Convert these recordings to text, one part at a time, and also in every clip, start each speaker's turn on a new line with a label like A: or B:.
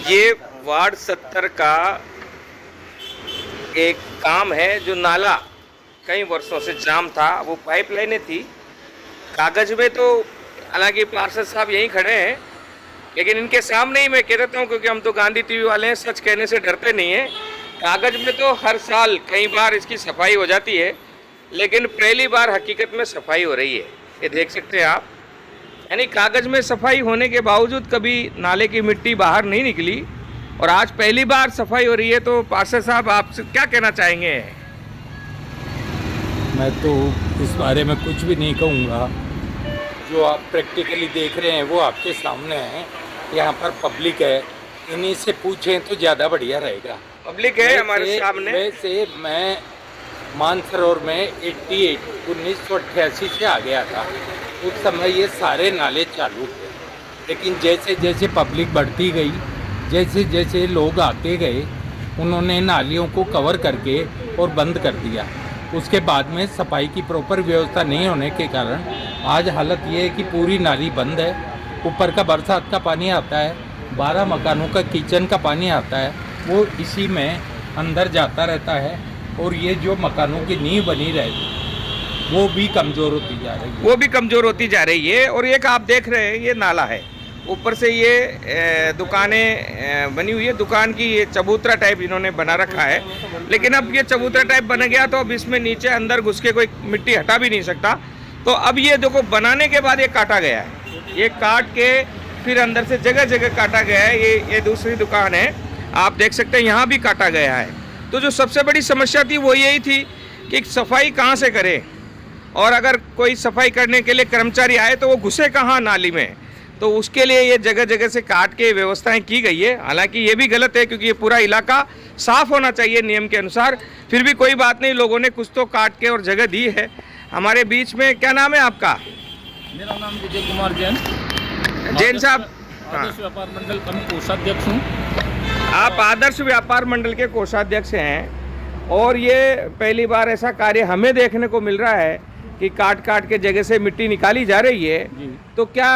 A: ये वार्ड 70 का एक काम है जो नाला कई वर्षों से जाम था। वो पाइपलाइनें थी, कागज में तो हालांकि पार्षद साहब यहीं खड़े हैं, लेकिन इनके सामने ही मैं कह देता हूँ, क्योंकि हम तो गांधी टीवी वाले हैं, सच कहने से डरते नहीं हैं। कागज में तो हर साल कई बार इसकी सफाई हो जाती है, लेकिन पहली बार हकीकत में सफाई हो रही है। ये देख सकते हैं आप, यानी कागज में सफाई होने के बावजूद कभी नाले की मिट्टी बाहर नहीं निकली, और आज पहली बार सफाई हो रही है। तो पार्षद साहब, आपसे क्या कहना चाहेंगे?
B: मैं तो इस बारे में कुछ भी नहीं कहूँगा। जो आप प्रैक्टिकली देख रहे हैं वो आपके सामने है। यहाँ पर पब्लिक है, इन्हीं से पूछें तो ज़्यादा बढ़िया रहेगा।
A: पब्लिक है हमारे सामने।
B: वैसे मैं मानसरोवर में 1988 से आ गया था। उस समय ये सारे नाले चालू थे, लेकिन जैसे जैसे पब्लिक बढ़ती गई, जैसे जैसे लोग आते गए, उन्होंने नालियों को कवर करके और बंद कर दिया। उसके बाद में सफाई की प्रॉपर व्यवस्था नहीं होने के कारण आज हालत ये है कि पूरी नाली बंद है। ऊपर का बरसात का पानी आता है, 12 मकानों का किचन का पानी आता है, वो इसी में अंदर जाता रहता है। और ये जो मकानों की नींव बनी रहती वो भी कमज़ोर होती जा रही है।
A: और एक आप देख रहे हैं, ये नाला है, ऊपर से ये दुकानें बनी हुई है। दुकान की ये चबूतरा टाइप इन्होंने बना रखा है, लेकिन अब ये चबूतरा टाइप बन गया तो अब इसमें नीचे अंदर घुस के कोई मिट्टी हटा भी नहीं सकता। तो अब ये देखो, बनाने के बाद ये काटा गया है, ये काट के फिर अंदर से जगह जगह काटा गया है। ये दूसरी दुकान है, आप देख सकते हैं, यहाँ भी काटा गया है। तो जो सबसे बड़ी समस्या थी वो यही थी कि सफाई कहाँ से करें, और अगर कोई सफाई करने के लिए कर्मचारी आए तो वो घुसे कहाँ नाली में। तो उसके लिए ये जगह जगह से काट के व्यवस्थाएं की गई है। हालांकि ये भी गलत है, क्योंकि ये पूरा इलाका साफ होना चाहिए नियम के अनुसार। फिर भी कोई बात नहीं, लोगों ने कुछ तो काट के और जगह दी है। हमारे बीच में, क्या नाम है आपका?
C: मेरा नाम विजय कुमार
A: जैन साहब।
C: आदर्श व्यापार मंडल का मैं कोषाध्यक्ष हूँ।
A: आप आदर्श व्यापार मंडल के कोषाध्यक्ष हैं, और ये पहली बार ऐसा कार्य हमें देखने को मिल रहा है कि काट काट के जगह से मिट्टी निकाली जा रही है। तो क्या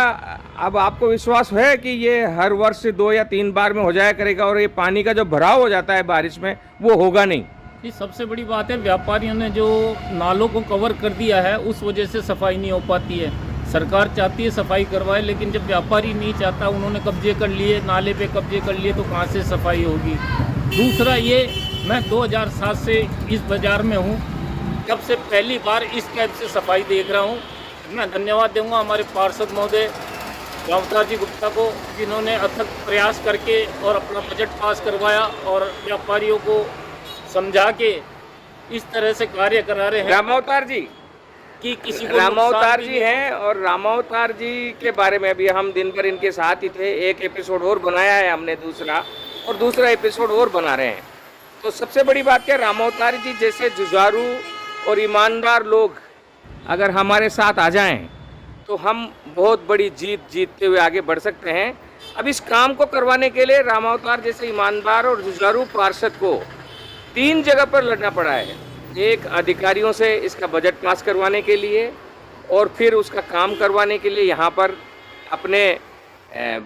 A: अब आपको विश्वास है कि ये हर वर्ष 2 या 3 बार में हो जाया करेगा, और ये पानी का जो भराव हो जाता है बारिश में वो होगा नहीं?
C: ये सबसे बड़ी बात है, व्यापारियों ने जो नालों को कवर कर दिया है उस वजह से सफाई नहीं हो पाती है। सरकार चाहती है सफाई करवाए, लेकिन जब व्यापारी नहीं चाहता, उन्होंने कब्जे कर लिए, नाले पे कब्जे कर लिए, तो कहाँ से सफाई होगी। दूसरा ये, मैं 2007 से इस बाज़ार में हूँ, तब से पहली बार इस टाइप से सफाई देख रहा हूँ। मैं धन्यवाद दूंगा हमारे पार्षद महोदय रामवतार जी गुप्ता को, जिन्होंने अथक प्रयास करके और अपना बजट पास करवाया और व्यापारियों को समझा के इस तरह से कार्य करा रहे हैं।
A: रामावतार जी
C: कि किसी को
A: रामावतार जी हैं, और रामावतार जी के बारे में अभी हम दिन भर इनके साथ ही थे। एक एपिसोड और बनाया है हमने, दूसरा एपिसोड और बना रहे हैं। तो सबसे बड़ी बात क्या, रामावतार जी जैसे जुझारू और ईमानदार लोग अगर हमारे साथ आ जाएं तो हम बहुत बड़ी जीत जीतते हुए आगे बढ़ सकते हैं। अब इस काम को करवाने के लिए रामावतार जैसे ईमानदार और जुझारू पार्षद को 3 जगह पर लड़ना पड़ा है। एक, अधिकारियों से इसका बजट पास करवाने के लिए, और फिर उसका काम करवाने के लिए यहाँ पर अपने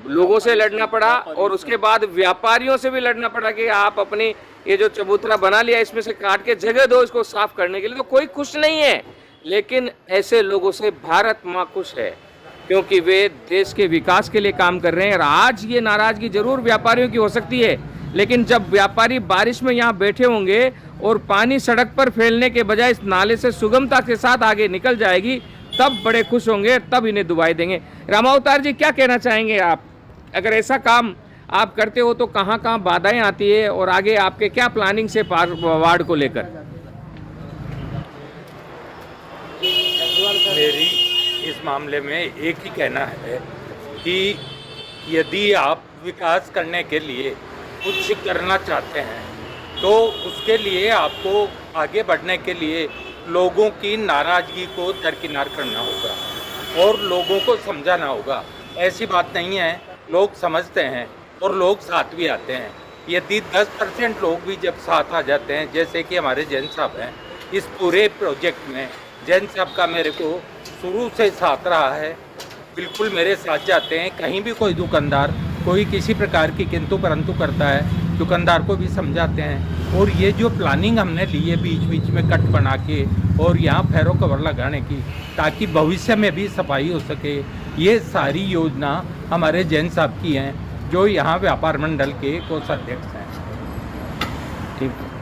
A: लोगों से लड़ना पड़ा, और उसके बाद व्यापारियों से भी लड़ना पड़ा कि आप अपनी ये जो चबूतरा बना लिया इसमें से काट के जगह दो इसको साफ करने के लिए। तो कोई खुश नहीं है, लेकिन ऐसे लोगों से भारत माँ खुश है, क्योंकि वे देश के विकास के लिए काम कर रहे हैं। और आज ये नाराजगी जरूर व्यापारियों की हो सकती है, लेकिन जब व्यापारी बारिश में यहाँ बैठे होंगे और पानी सड़क पर फैलने के बजाय इस नाले से सुगमता के साथ आगे निकल जाएगी, तब बड़े खुश होंगे, तब इन्हें दुआई देंगे। रामावतार जी, क्या कहना चाहेंगे आप? अगर ऐसा काम आप करते हो तो कहाँ कहाँ बाधाएं आती है, और आगे आपके क्या प्लानिंग से वार्ड को लेकर?
B: मेरी इस मामले में एक ही कहना है कि यदि आप विकास करने के लिए कुछ करना चाहते हैं तो उसके लिए आपको आगे बढ़ने के लिए लोगों की नाराज़गी को दरकिनार करना होगा और लोगों को समझाना होगा। ऐसी बात नहीं है, लोग समझते हैं और लोग साथ भी आते हैं। यदि 10% लोग भी जब साथ आ जाते हैं, जैसे कि हमारे जैन साहब हैं, इस पूरे प्रोजेक्ट में जैन साहब का मेरे को शुरू से साथ रहा है, बिल्कुल मेरे साथ जाते हैं। कहीं भी कोई दुकानदार कोई किसी प्रकार की किंतु परंतु करता है, दुकानदार को भी समझाते हैं। और ये जो प्लानिंग हमने ली है बीच बीच में कट बना के और यहाँ फेरो कवर लगाने की, ताकि भविष्य में भी सफाई हो सके, ये सारी योजना हमारे जैन साहब की हैं, जो यहाँ व्यापार मंडल के कोषाध्यक्ष हैं।
A: ठीक है।